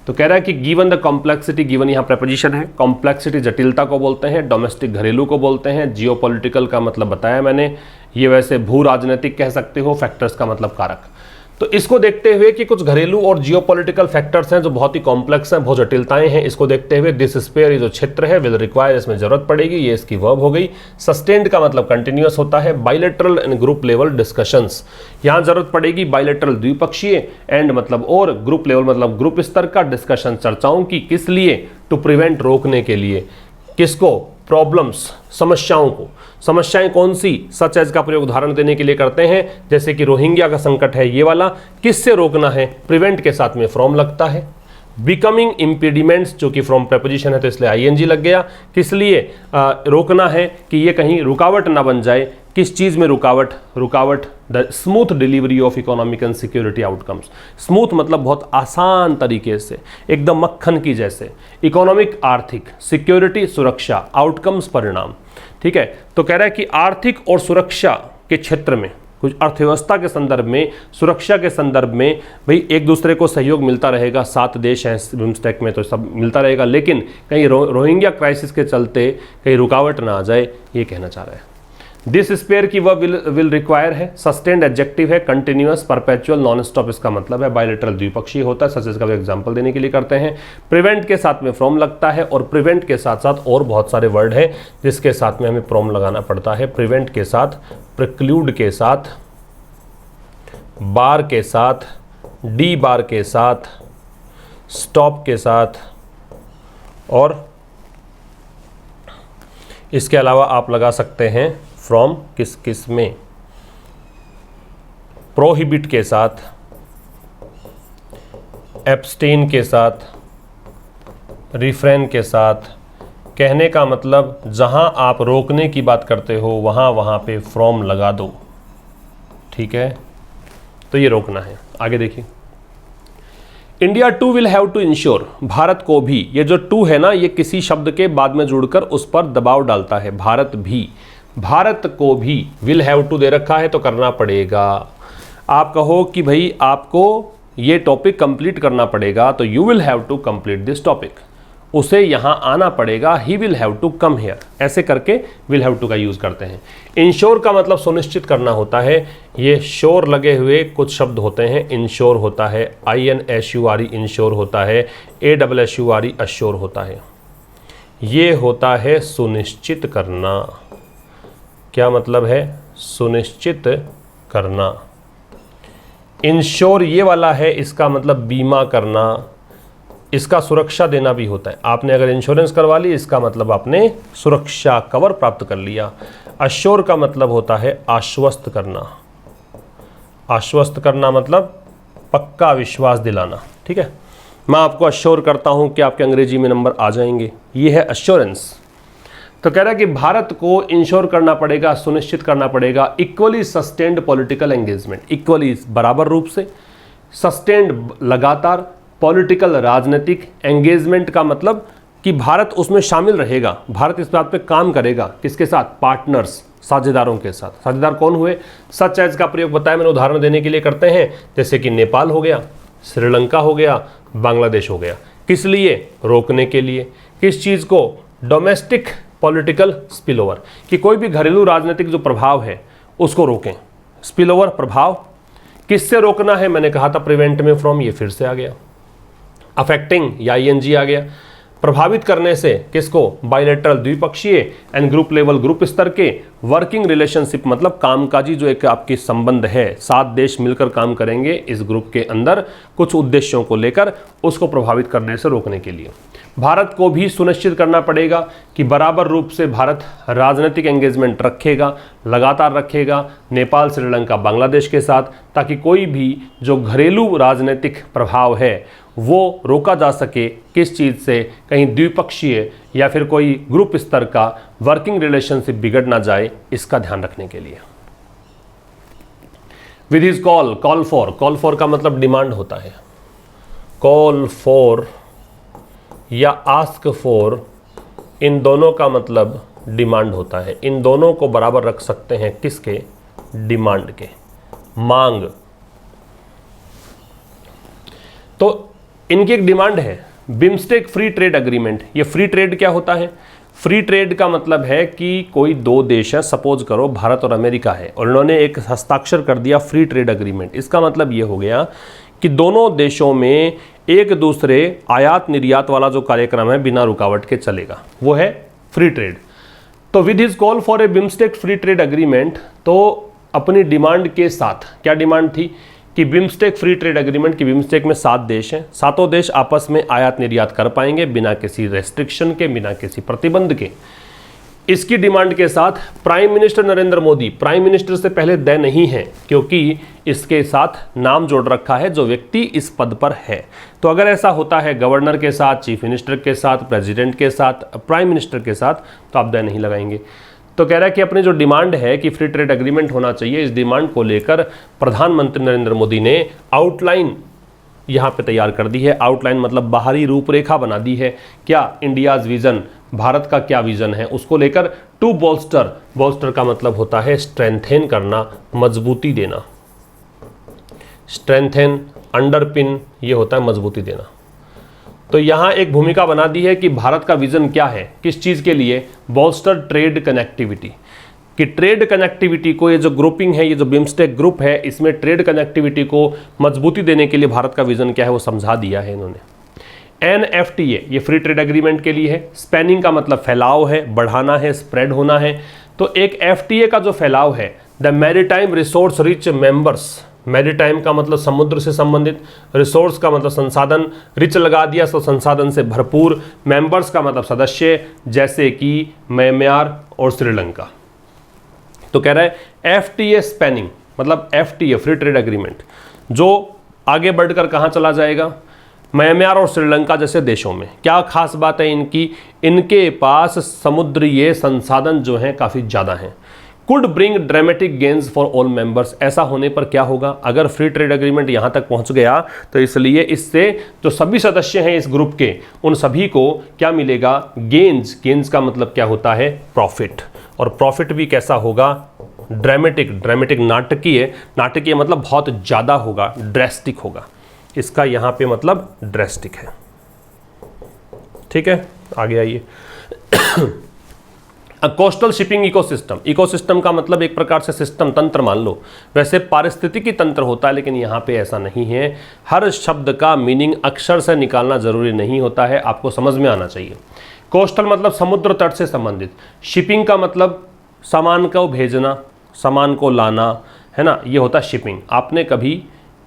तो कह रहा है कि गिवन द कॉम्प्लेक्सिटी, गिवन यहाँ प्रेपोजिशन है, कॉम्प्लेक्सिटी जटिलता को बोलते हैं, डोमेस्टिक घरेलू को बोलते हैं, जियोपॉलिटिकल का मतलब बताया मैंने, ये वैसे भू राजनीतिक कह सकते हो, फैक्टर्स का मतलब कारक। तो इसको देखते हुए कि कुछ घरेलू और जियोपॉलिटिकल फैक्टर्स हैं जो बहुत ही कॉम्प्लेक्स हैं, बहुत जटिलताएं हैं, इसको देखते हुए दिस स्पेयर, ये जो क्षेत्र है, विल रिक्वायर, इसमें जरूरत पड़ेगी, ये इसकी वर्ब हो गई। सस्टेन्ड का मतलब कंटिन्यूअस होता है, bilateral and group level discussions, यहाँ जरूरत पड़ेगी बायलैटरल द्विपक्षीय, एंड मतलब और, ग्रुप लेवल मतलब ग्रुप स्तर का डिस्कशन, चर्चाओं की, किस लिए? टू प्रिवेंट, रोकने के लिए, किसको? प्रॉब्लम्स, समस्याओं को। समस्याएं कौन सी? सच एज का प्रयोग उदाहरण देने के लिए करते हैं, जैसे कि रोहिंग्या का संकट है ये वाला, किससे रोकना है? प्रिवेंट के साथ में फ्रॉम लगता है। बिकमिंग इम्पीडिमेंट्स, जो कि फ्रॉम प्रेपोजिशन है तो इसलिए आईएनजी लग गया, किस लिए रोकना है? कि ये कहीं रुकावट ना बन जाए। किस चीज़ में रुकावट? रुकावट the smooth delivery of economic and security outcomes. Smooth मतलब बहुत आसान तरीके से, एकदम मक्खन की जैसे, इकोनॉमिक आर्थिक, सिक्योरिटी सुरक्षा, आउटकम्स परिणाम। ठीक है, तो कह रहा है कि आर्थिक और सुरक्षा के क्षेत्र में, कुछ अर्थव्यवस्था के संदर्भ में, सुरक्षा के संदर्भ में, भाई एक दूसरे को सहयोग मिलता रहेगा, 7 देश हैं बिम्स्टेक में तो सब मिलता रहेगा, लेकिन कहीं रोहिंग्या क्राइसिस के चलते कहीं रुकावट ना आ जाए, ये कहना चाह रहा है। दिस स्पेयर की वर्ब विल रिक्वायर है, सस्टेन्ड एडजेक्टिव है, कंटिन्यूअस, परपेचुअल, नॉन स्टॉप इसका मतलब है, बायलैटरल द्विपक्षीय होता है, सच इसका एग्जांपल देने के लिए करते हैं। प्रिवेंट के साथ में फ्रॉम लगता है और प्रिवेंट के साथ साथ और बहुत सारे वर्ड हैं जिसके साथ में हमें फ्रॉम लगाना पड़ता है। प्रिवेंट के साथ, प्रिक्लूड के साथ, बार के साथ, डी बार के साथ, स्टॉप के साथ, और इसके अलावा आप लगा सकते हैं फ्रॉम किस किस में, प्रोहिबिट के साथ, एब्स्टेन के साथ, रिफ्रेन के साथ। कहने का मतलब जहां आप रोकने की बात करते हो वहां पे फ्रॉम लगा दो, ठीक है, तो ये रोकना है। आगे देखिए, India too will have to ensure, भारत को भी, ये जो टू है ना ये किसी शब्द के बाद में जुड़कर उस पर दबाव डालता है, भारत भी, भारत को भी विल हैव टू दे रखा है तो करना पड़ेगा। आप कहो कि भाई आपको ये टॉपिक कंप्लीट करना पड़ेगा तो you will have to complete this topic, उसे यहां आना पड़ेगा, he will have to come here, ऐसे करके विल हैव टू का यूज करते हैं। इंश्योर का मतलब सुनिश्चित करना होता है, ये श्योर लगे हुए कुछ शब्द होते हैं, इंश्योर होता है, INSURE इंश्योर होता है, ASSURE अश्योर होता है, ये होता है सुनिश्चित करना। क्या मतलब है? सुनिश्चित करना। इंश्योर ये वाला है, इसका मतलब बीमा करना, इसका सुरक्षा देना भी होता है। आपने अगर इंश्योरेंस करवा ली इसका मतलब आपने सुरक्षा कवर प्राप्त कर लिया। अश्योर का मतलब होता है आश्वस्त करना, आश्वस्त करना मतलब पक्का विश्वास दिलाना, ठीक है। मैं आपको अश्योर करता हूं कि आपके अंग्रेजी में नंबर आ जाएंगे, ये है अश्योरेंस। तो कह रहा है कि भारत को इंश्योर करना पड़ेगा, सुनिश्चित करना पड़ेगा equally sustained political engagement, equally बराबर रूप से, सस्टेन्ड लगातार, पॉलिटिकल राजनीतिक, एंगेजमेंट का मतलब कि भारत उसमें शामिल रहेगा, भारत इस बात पे काम करेगा, किसके साथ? पार्टनर्स, साझेदारों के साथ। साझेदार कौन हुए? सच एज का प्रयोग बताया मैंने, उदाहरण देने के लिए करते हैं, जैसे कि नेपाल हो गया, श्रीलंका हो गया, बांग्लादेश हो गया। किस लिए? रोकने के लिए। किस चीज़ को? डोमेस्टिक पॉलिटिकल स्पिलओवर, कि कोई भी घरेलू राजनीतिक जो प्रभाव है उसको रोकें। स्पिलओवर प्रभाव किससे रोकना है? मैंने कहा था प्रिवेंट में फ्रॉम, ये फिर से आ गया। अफेक्टिंग या ING आ गया, प्रभावित करने से, किसको? बायलैटरल द्विपक्षीय एंड ग्रुप लेवल ग्रुप स्तर के। वर्किंग रिलेशनशिप मतलब कामकाजी जो एक आपकी संबंध है, 7 देश मिलकर काम करेंगे इस ग्रुप के अंदर कुछ उद्देश्यों को लेकर, उसको प्रभावित करने से रोकने के लिए। भारत को भी सुनिश्चित करना पड़ेगा कि बराबर रूप से भारत राजनीतिक एंगेजमेंट रखेगा, लगातार रखेगा नेपाल, श्रीलंका, बांग्लादेश के साथ, ताकि कोई भी जो घरेलू राजनीतिक प्रभाव है वो रोका जा सके। किस चीज़ से? कहीं द्विपक्षीय या फिर कोई ग्रुप स्तर का वर्किंग रिलेशनशिप बिगड़ ना जाए, इसका ध्यान रखने के लिए। With his call, call for, call for का मतलब डिमांड होता है। कॉल फॉर या आस्क फॉर, इन दोनों का मतलब डिमांड होता है। इन दोनों को बराबर रख सकते हैं, किसके? डिमांड के, मांग। तो इनकी एक डिमांड है बिम्स्टेक फ्री ट्रेड एग्रीमेंट। ये फ्री ट्रेड क्या होता है? फ्री ट्रेड का मतलब है कि कोई दो देश है, सपोज करो भारत और अमेरिका है, और उन्होंने एक हस्ताक्षर कर दिया फ्री ट्रेड एग्रीमेंट। इसका मतलब ये हो गया कि दोनों देशों में एक दूसरे आयात निर्यात वाला जो कार्यक्रम है बिना रुकावट के चलेगा, वो है फ्री ट्रेड। तो with his call for a BIMSTEC free trade agreement, तो अपनी डिमांड के साथ, क्या डिमांड थी? कि बिम्स्टेक फ्री ट्रेड एग्रीमेंट की, बिम्स्टेक में 7 देश हैं, 7 देश आपस में आयात निर्यात कर पाएंगे बिना किसी रेस्ट्रिक्शन के, बिना किसी प्रतिबंध के। इसकी डिमांड के साथ prime minister Narendra Modi, prime minister से पहले द नहीं है क्योंकि इसके साथ नाम जोड़ रखा है जो व्यक्ति इस पद पर है। तो अगर ऐसा होता है गवर्नर के साथ, चीफ मिनिस्टर के साथ, प्रेसिडेंट के साथ, प्राइम मिनिस्टर के साथ, तो आप द नहीं लगाएंगे। तो कह रहा है कि अपनी जो डिमांड है कि फ्री ट्रेड एग्रीमेंट होना चाहिए, इस डिमांड को लेकर प्रधानमंत्री नरेंद्र मोदी ने आउटलाइन यहाँ पे तैयार कर दी है। आउटलाइन मतलब बाहरी रूपरेखा बना दी है। क्या? इंडियाज विजन, भारत का क्या विजन है उसको लेकर। टू बोल्स्टर, बोल्स्टर का मतलब होता है स्ट्रेंथेन करना, मजबूती देना। स्ट्रेंथेन, अंडरपिन, ये होता है मजबूती देना। तो यहाँ एक भूमिका बना दी है कि भारत का विजन क्या है, किस चीज़ के लिए? बोल्स्टर ट्रेड कनेक्टिविटी, कि ट्रेड कनेक्टिविटी को, ये जो ग्रुपिंग है, ये जो बिम्स्टेक ग्रुप है, इसमें ट्रेड कनेक्टिविटी को मजबूती देने के लिए भारत का विजन क्या है वो समझा दिया है इन्होंने। NFTA ये फ्री ट्रेड एग्रीमेंट के लिए है। स्पैनिंग का मतलब फैलाव है, बढ़ाना है, स्प्रेड होना है। तो एक FTA का जो फैलाव है, the maritime resource rich members, maritime का मतलब समुद्र से संबंधित, रिसोर्स का मतलब संसाधन, रिच लगा दिया तो संसाधन से भरपूर, मेंबर्स का मतलब सदस्य, जैसे कि म्यांमार और श्रीलंका। तो कह रहा है FTA स्पैनिंग मतलब FTA फ्री ट्रेड एग्रीमेंट जो आगे बढ़कर कहाँ चला जाएगा, म्यांमार और श्रीलंका जैसे देशों में। क्या खास बात है इनकी, इनके पास समुद्रीय संसाधन जो हैं काफ़ी ज़्यादा हैं। Could bring dramatic gains for all members, ऐसा होने पर क्या होगा, अगर फ्री ट्रेड एग्रीमेंट यहाँ तक पहुँच गया तो इसलिए इससे जो सभी सदस्य हैं इस ग्रुप के, उन सभी को क्या मिलेगा, गेन्स। गेन्स का मतलब क्या होता है, प्रॉफिट। और प्रॉफिट भी कैसा होगा, ड्रामेटिक। ड्रामेटिक नाटकीय, नाटकीय मतलब बहुत ज़्यादा होगा, ड्रेस्टिक होगा। इसका यहाँ पे मतलब ड्रेस्टिक है। ठीक है, आगे आइए। कोस्टल शिपिंग इकोसिस्टम, इकोसिस्टम का मतलब एक प्रकार से सिस्टम, तंत्र मान लो। वैसे पारिस्थितिकी तंत्र होता है, लेकिन यहाँ पे ऐसा नहीं है। हर शब्द का मीनिंग अक्षर से निकालना जरूरी नहीं होता है, आपको समझ में आना चाहिए। कोस्टल मतलब समुद्र तट से संबंधित। शिपिंग का मतलब सामान को भेजना, सामान को लाना, है ना, ये होता है शिपिंग। आपने कभी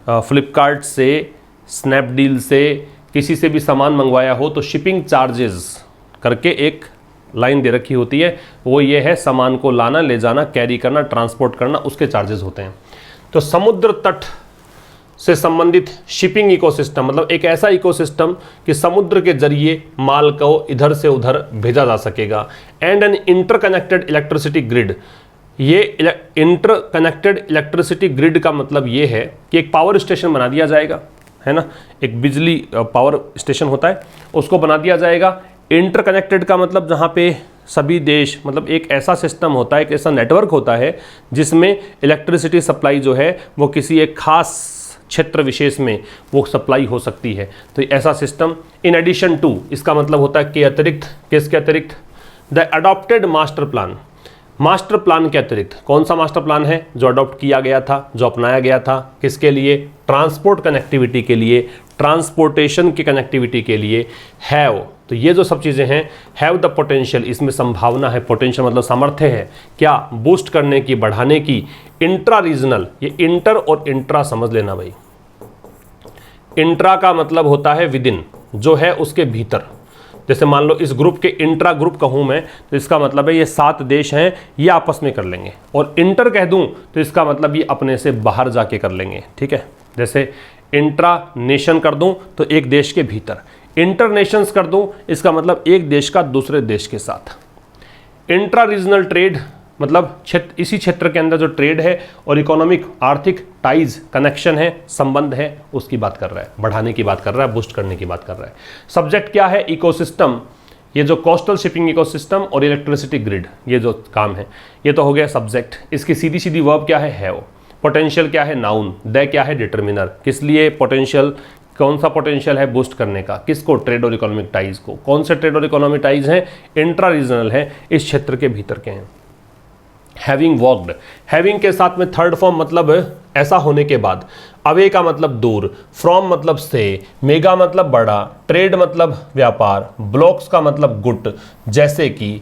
फ्लिपकार्ट से, स्नैपडील से, किसी से भी सामान मंगवाया हो तो शिपिंग चार्जेस करके एक लाइन दे रखी होती है, वो ये है सामान को लाना, ले जाना, कैरी करना, ट्रांसपोर्ट करना, उसके चार्जेस होते हैं। तो समुद्र तट से संबंधित शिपिंग इकोसिस्टम मतलब एक ऐसा इकोसिस्टम कि समुद्र के जरिए माल को इधर से उधर भेजा जा सकेगा। And an interconnected electricity grid, ये इंटरकनेक्टेड इलेक्ट्रिसिटी ग्रिड का मतलब ये है कि एक पावर स्टेशन बना दिया जाएगा, है ना, एक बिजली पावर स्टेशन होता है, उसको बना दिया जाएगा। इंटरकनेक्टेड का मतलब जहाँ पे सभी देश, मतलब एक ऐसा सिस्टम होता है, एक ऐसा नेटवर्क होता है जिसमें इलेक्ट्रिसिटी सप्लाई जो है वो किसी एक खास क्षेत्र विशेष में वो सप्लाई हो सकती है। तो ऐसा सिस्टम। इन एडिशन टू, इसका मतलब होता है कि अतिरिक्त, किसके अतिरिक्त, the adopted master plan, master plan के अतिरिक्त। कौन सा मास्टर प्लान है, जो अडॉप्ट किया गया था, जो अपनाया गया था, किसके लिए, ट्रांसपोर्ट कनेक्टिविटी के लिए, ट्रांसपोर्टेशन की कनेक्टिविटी के लिए। हैव, तो ये जो सब चीज़ें हैं, हैव द पोटेंशियल, इसमें संभावना है, पोटेंशियल मतलब सामर्थ्य है, क्या, बूस्ट करने की, बढ़ाने की। इंट्रा रीजनल, ये इंटर और इंट्रा समझ लेना भाई। इंट्रा का मतलब होता है विदिन, जो है उसके भीतर। जैसे मान लो इस ग्रुप के इंट्रा ग्रुप कहूँ मैं, तो इसका मतलब है ये 7 देश हैं, ये आपस में कर लेंगे। और इंटर कह दूँ तो इसका मतलब ये अपने से बाहर जाके कर लेंगे। ठीक है, जैसे इंट्रा नेशन कर दूँ तो एक देश के भीतर, इंटरनेशंस कर दूँ इसका मतलब एक देश का दूसरे देश के साथ। इंट्रा रीजनल ट्रेड मतलब क्षेत्र, इसी क्षेत्र के अंदर जो ट्रेड है और इकोनॉमिक, आर्थिक टाइज, कनेक्शन है, संबंध है, उसकी बात कर रहा है, बढ़ाने की बात कर रहा है, बूस्ट करने की बात कर रहा है। सब्जेक्ट क्या है, इकोसिस्टम। ये जो कोस्टल शिपिंग इकोसिस्टम और इलेक्ट्रिसिटी ग्रिड, ये जो काम है, ये तो हो गया सब्जेक्ट। इसकी सीधी सीधी वर्ब क्या है, हैव। पोटेंशियल क्या है, नाउन। द क्या है, डिटर्मिनर। किस लिए पोटेंशियल, कौन सा पोटेंशियल है, बूस्ट करने का, किसको, ट्रेड और इकोनॉमिक टाइज को। कौन से ट्रेड और इकोनॉमिक टाइज हैं, इंट्रा रीजनल है, इस क्षेत्र के भीतर के हैं। हैविंग वॉक्ड, हैविंग के साथ में थर्ड फॉर्म मतलब ऐसा होने के बाद। अवे का मतलब दूर, फ्रॉम मतलब से, मेगा मतलब बड़ा, ट्रेड मतलब व्यापार, ब्लॉक्स का मतलब गुट। जैसे कि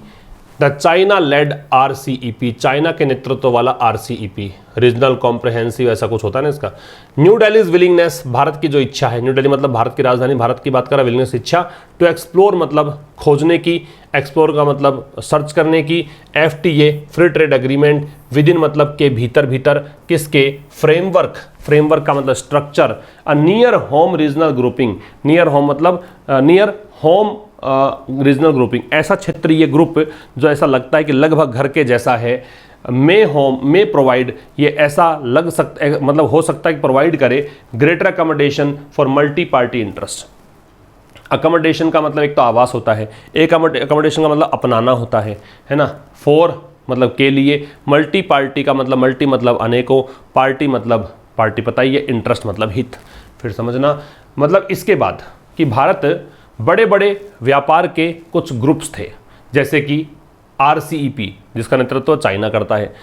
the China led RCEP, China के नेतृत्व वाला RCEP, रीजनल कॉम्प्रहेंसिव, ऐसा कुछ होता है ना इसका। न्यू दिल्लीज विलिंगनेस, भारत की जो इच्छा है, न्यू दिल्ली मतलब भारत की राजधानी, भारत की बात कर रहा, विलिंगनेस इच्छा। टू एक्सप्लोर मतलब खोजने की, एक्सप्लोर का मतलब सर्च करने की। FTA free trade agreement, with in मतलब के भीतर, भीतर किसके, फ्रेमवर्क, फ्रेमवर्क का मतलब स्ट्रक्चर। अ near home regional grouping, near home मतलब नियर होम रीजनल ग्रुपिंग, ऐसा क्षेत्रीय ग्रुप जो ऐसा लगता है कि लगभग घर के जैसा है। मे होम, मे प्रोवाइड, ये ऐसा लग सकता है, मतलब हो सकता है कि प्रोवाइड करे greater accommodation for multi party interest. Accommodation का मतलब एक तो आवास होता है, एक अकोमोडेशन का मतलब अपनाना होता है ना। फॉर मतलब के लिए, मल्टी पार्टी का मतलब, मल्टी मतलब अनेकों, पार्टी मतलब पार्टी पता ही है, इंटरेस्ट मतलब हित। फिर समझना, मतलब इसके बाद कि भारत बड़े बड़े व्यापार के कुछ ग्रुप्स थे, जैसे कि RCEP जिसका नेतृत्व चाइना करता है,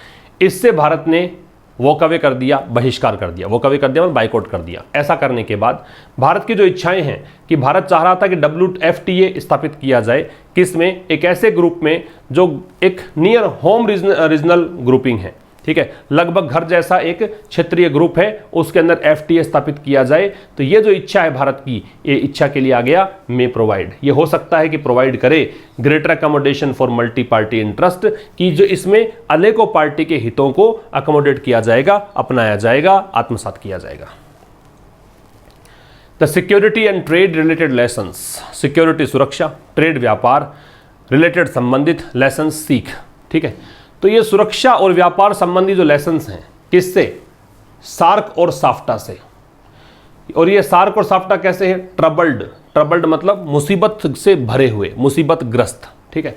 इससे भारत ने वॉक अवे कर दिया, बहिष्कार कर दिया। वॉक अवे कर दिया मतलब बाइकआउट कर दिया। ऐसा करने के बाद भारत की जो इच्छाएं हैं कि भारत चाह रहा था कि WFTA स्थापित किया जाए, किसमें, एक ऐसे ग्रुप में जो एक नियर होम रीजनल ग्रुपिंग है, ठीक है, लगभग घर जैसा एक क्षेत्रीय ग्रुप है, उसके अंदर FTA स्थापित किया जाए। तो ये जो इच्छा है भारत की, ये इच्छा के लिए आ गया मे प्रोवाइड। ये हो सकता है कि प्रोवाइड करे greater accommodation for multi party interest, कि जो इसमें अनेकों पार्टी के हितों को अकोमोडेट किया जाएगा, अपनाया जाएगा, आत्मसात किया जाएगा। The security and trade related lessons, security सुरक्षा, ट्रेड व्यापार रिलेटेड संबंधित लेसन्स सीख, ठीक है। तो ये सुरक्षा और व्यापार संबंधी जो लेसन्स हैं, किससे, सार्क और साफ्टा से। और ये सार्क और साफ्टा कैसे है, ट्रबल्ड मतलब मुसीबत से भरे हुए, मुसीबत ग्रस्त, ठीक है।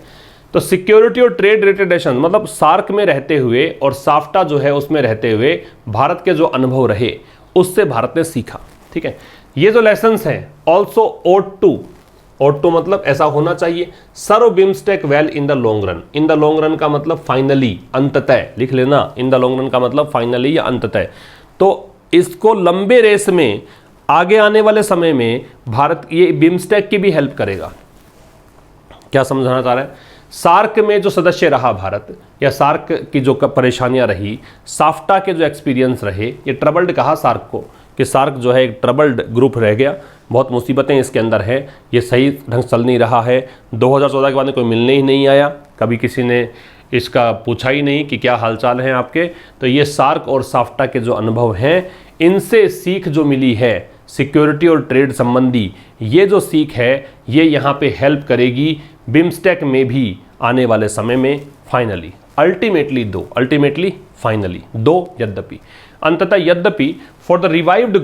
तो सिक्योरिटी और ट्रेड रिलेटेड लेसन्स मतलब सार्क में रहते हुए और साफ्टा जो है उसमें रहते हुए भारत के जो अनुभव रहे उससे भारत ने सीखा, ठीक है। ये जो लेसन्स हैं ऑल्सो ought to मतलब ऐसा होना चाहिए, serve BIMSTEC well in the long run. In the long run का मतलब फाइनली, अंततः, लिख लेना, इन द लॉन्ग रन का मतलब फाइनली या अंततः। तो इसको लंबे रेस में आगे आने वाले समय में भारत ये बिम्स्टेक की भी हेल्प करेगा। क्या समझाना चाह रहा है, सार्क में जो सदस्य रहा भारत, या सार्क की जो परेशानियां रही, साफ्टा के जो एक्सपीरियंस रहे, ये ट्रबल्ड कहा सार्क को कि सार्क जो है एक ट्रबल्ड ग्रुप रह गया, बहुत मुसीबतें इसके अंदर है, ये सही ढंग चल नहीं रहा है। 2014 के बाद कोई मिलने ही नहीं आया, कभी किसी ने इसका पूछा ही नहीं कि क्या हालचाल हैं आपके। तो ये सार्क और साफ्टा के जो अनुभव हैं, इनसे सीख जो मिली है सिक्योरिटी और ट्रेड संबंधी, ये जो सीख है ये यहाँ पे हेल्प करेगी बिम्स्टेक में भी आने वाले समय में। फाइनली, अल्टीमेटली फाइनली, यद्यपि, अंततः, यद्यपि फॉर द रिवाइव्ड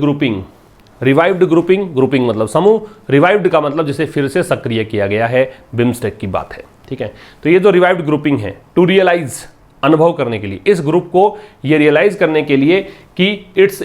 ग्रुपिंग मतलब समूह, रिवाइव्ड का मतलब जिसे फिर से सक्रिय किया गया है, बिम्स्टेक की बात है, ठीक है। तो ये जो रिवाइव्ड ग्रुपिंग है, टू रियलाइज, अनुभव करने के लिए, इस ग्रुप को ये रियलाइज करने के लिए कि it's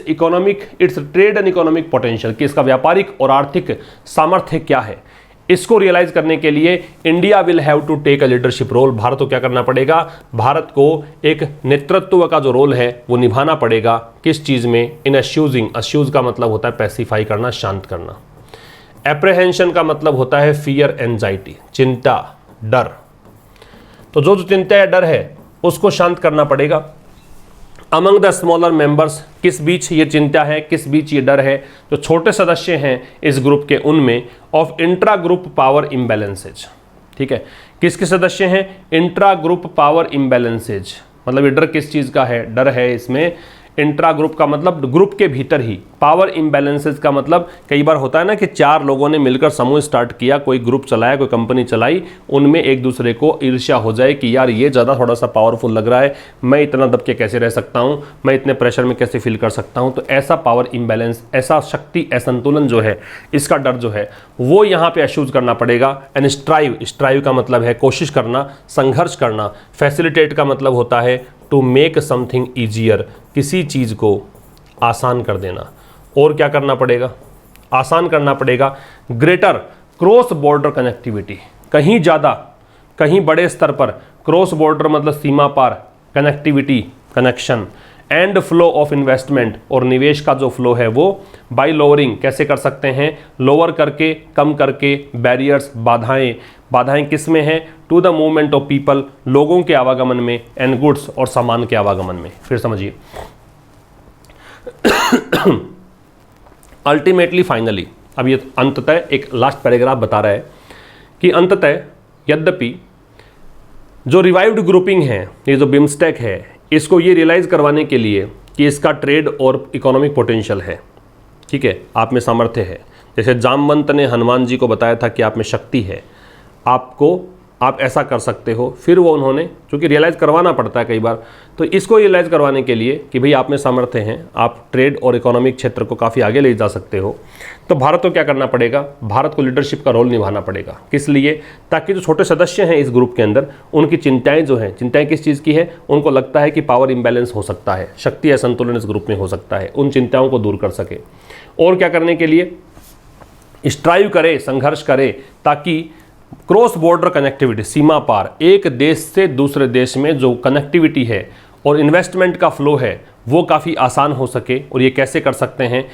trade and economic potential, कि इसका व्यापारिक और आर्थिक सामर्थ्य क्या है, इसको रियलाइज करने के लिए India will have to take a leadership role. भारत को क्या करना पड़ेगा, भारत को एक नेतृत्व का जो रोल है वो निभाना पड़ेगा। किस चीज़ में, इन अश्यूज का मतलब होता है पैसिफाई करना, शांत करना। एप्रहेंशन का मतलब होता है फियर, एंजाइटी, चिंता, डर। तो जो चिंता या डर है उसको शांत करना पड़ेगा। अमंग द स्मॉलर मेंबर्स, किस बीच ये चिंता है, किस बीच ये डर है, जो छोटे सदस्य हैं इस ग्रुप के, उनमें of intra group power imbalances, ठीक है। किसके सदस्य हैं, इंट्रा ग्रुप पावर इम्बैलेंसेज, मतलब ये डर किस चीज़ का है, डर है इसमें इंट्रा ग्रुप का मतलब ग्रुप के भीतर ही, पावर इम्बैलेंसेज का मतलब कई बार होता है ना कि चार लोगों ने मिलकर समूह स्टार्ट किया, कोई ग्रुप चलाया, कोई कंपनी चलाई, उनमें एक दूसरे को ईर्ष्या हो जाए कि यार ये ज़्यादा थोड़ा सा पावरफुल लग रहा है, मैं इतना दब के कैसे रह सकता हूँ, मैं इतने प्रेशर में कैसे फील कर सकता हूँ। तो ऐसा पावर इम्बैलेंस, ऐसा शक्ति असंतुलन जो है, इसका डर जो है वो यहाँ पे अश्यूज करना पड़ेगा। एंड स्ट्राइव का मतलब है कोशिश करना, संघर्ष करना। फैसिलिटेट का मतलब होता है टू मेक समथिंग ईजियर, किसी चीज़ को आसान कर देना। और क्या करना पड़ेगा, आसान करना पड़ेगा। ग्रेटर क्रॉस बॉर्डर कनेक्टिविटी, कहीं ज़्यादा, कहीं बड़े स्तर पर, क्रॉस बॉर्डर मतलब सीमा पार, connectivity, connection, and flow of investment, और निवेश का जो फ्लो है वो बाय लोअरिंग, कैसे कर सकते हैं, लोअर करके, कम करके, बैरियर्स, बाधाएं किस में हैं, to the movement of people, लोगों के आवागमन में, एंड गुड्स, और सामान के आवागमन में। फिर समझिए, अल्टीमेटली, फाइनली, अब ये अंततः एक लास्ट पैराग्राफ बता रहा है कि अंततः, यद्यपि जो रिवाइव्ड ग्रुपिंग है, ये जो बिम्स्टेक है, इसको ये रियलाइज़ करवाने के लिए कि इसका ट्रेड और इकोनॉमिक पोटेंशियल है, ठीक है, आप में सामर्थ्य है। जैसे जामवंत ने हनुमान जी को बताया था कि आप में शक्ति है, आप ऐसा कर सकते हो। फिर वो उन्होंने, चूँकि रियलाइज़ करवाना पड़ता है कई बार, तो इसको रियलाइज़ करवाने के लिए कि भाई आप में सामर्थ्य हैं, आप ट्रेड और इकोनॉमिक क्षेत्र को काफ़ी आगे ले जा सकते हो, तो भारत को क्या करना पड़ेगा, भारत को लीडरशिप का रोल निभाना पड़ेगा। किस लिए, ताकि जो छोटे सदस्य हैं इस ग्रुप के अंदर, उनकी चिंताएं जो हैं, चिंताएं किस चीज़ की है, उनको लगता है कि पावर इम्बैलेंस हो सकता है, शक्ति असंतुलन इस ग्रुप में हो सकता है, उन चिंताओं को दूर कर सके। और क्या करने के लिए, स्ट्राइव करे, संघर्ष करे, ताकि क्रॉस बॉर्डर कनेक्टिविटी, सीमा पार, एक देश से दूसरे देश में जो कनेक्टिविटी है और इन्वेस्टमेंट का फ्लो है वो काफ़ी आसान हो सके। और ये कैसे कर सकते हैं,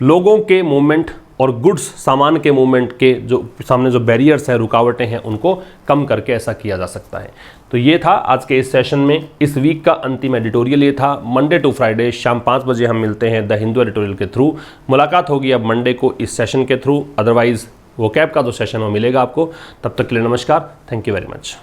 लोगों के मूवमेंट और गुड्स सामान के मूवमेंट के जो सामने जो बैरियर्स हैं, रुकावटें हैं, उनको कम करके ऐसा किया जा सकता है। तो ये था आज के इस सेशन में। इस वीक का अंतिम एडिटोरियल ये था। मंडे टू फ्राइडे शाम 5 बजे हम मिलते हैं द हिंदू एडिटोरियल के थ्रू। मुलाकात होगी अब मंडे को इस सेशन के थ्रू, अदरवाइज वो कैब का जो सेशन वो मिलेगा आपको। तब तक के लिए नमस्कार, थैंक यू वेरी मच।